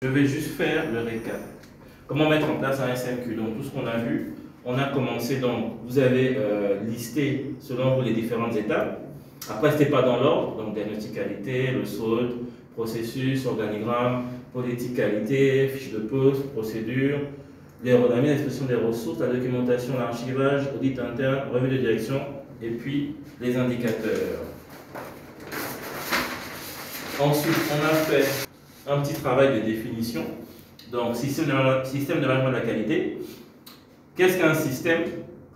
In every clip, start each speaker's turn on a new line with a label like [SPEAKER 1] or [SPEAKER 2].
[SPEAKER 1] Je vais juste faire le récap. Comment mettre en place un SMQ? Donc tout ce qu'on a vu, on a commencé, donc vous avez listé selon vous les différentes étapes. Après, ce n'était pas dans l'ordre, donc diagnostic qualité, le SAUT, processus, organigramme, politique qualité, fiche de poste, procédure, la mise à disposition des ressources, la documentation, l'archivage, audit interne, revue de direction, et puis les indicateurs. Ensuite, on a fait un petit travail de définition. Donc, système de management de la qualité. Qu'est-ce qu'un système?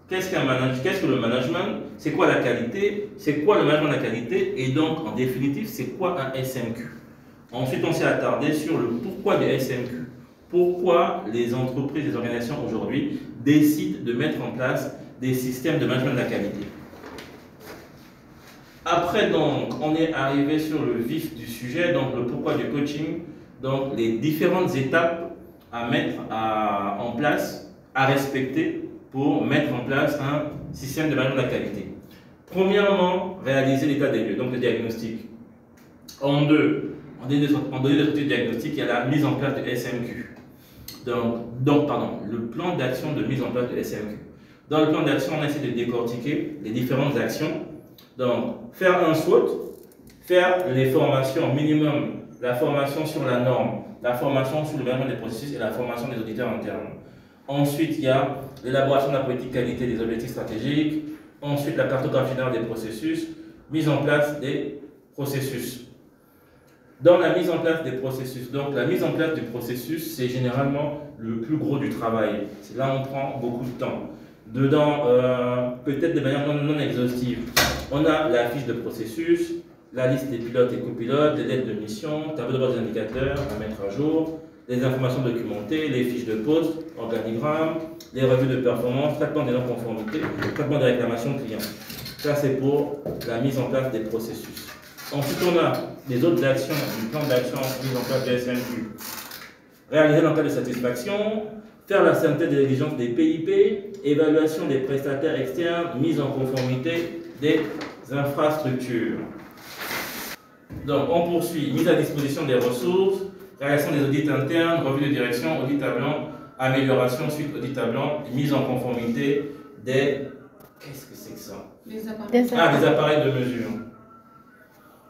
[SPEAKER 1] Qu'est-ce qu'un management? Qu'est-ce que le management? C'est quoi la qualité? C'est quoi le management de la qualité? Et donc, en définitive, c'est quoi un SMQ? Ensuite, on s'est attardé sur le pourquoi des SMQ. Pourquoi les entreprises, les organisations aujourd'hui décident de mettre en place des systèmes de management de la qualité. Après, donc, on est arrivé sur le vif du sujet, donc le pourquoi du coaching, donc les différentes étapes à mettre en place, à respecter pour mettre en place un système de management de la qualité. Premièrement, réaliser l'état des lieux, donc le diagnostic. En deux, en donné de diagnostic, il y a la mise en place de SMQ. Pardon, le plan d'action de mise en place de SMQ. Dans le plan d'action, on essaie de décortiquer les différentes actions. Donc, faire un SWOT, faire les formations minimum, la formation sur la norme, la formation sur le management des processus et la formation des auditeurs internes. Ensuite, il y a l'élaboration de la politique qualité des objectifs stratégiques. Ensuite, la cartographie générale des processus, mise en place des processus. Dans la mise en place des processus, donc la mise en place du processus, c'est généralement le plus gros du travail. C'est là où on prend beaucoup de temps. Dedans, peut-être de manière non exhaustive, on a la fiche de processus, la liste des pilotes et copilotes, les lettres de mission, tableau de bord des indicateurs à mettre à jour, les informations documentées, les fiches de poste, organigramme, les revues de performance, traitement des non-conformités, traitement des réclamations clients. Ça, c'est pour la mise en place des processus. Ensuite, on a les autres actions, du plan d'action mise en place de SMQ. Réaliser l'enquête de satisfaction, faire la synthèse des exigences des PIP, évaluation des prestataires externes, mise en conformité des infrastructures. Donc, on poursuit, mise à disposition des ressources, réalisation des audits internes, revue de direction, audit à blanc, amélioration suite audit à blanc, mise en conformité des... Qu'est-ce que c'est que ça? Des appareils de mesure.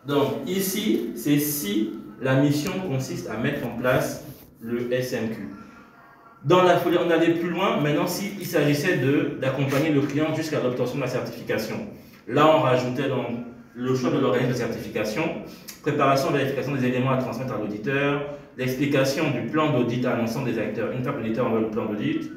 [SPEAKER 1] Donc, ici, c'est si la mission consiste à mettre en place le SMQ. Dans la folie, on allait plus loin. Maintenant, s'il s'agissait d'accompagner le client jusqu'à l'obtention de la certification. Là, on rajoutait donc le choix de l'organisme de certification, préparation, vérification des éléments à transmettre à l'auditeur, l'explication du plan d'audit à l'ensemble des acteurs. Une fois que l'auditeur envoie le plan d'audit,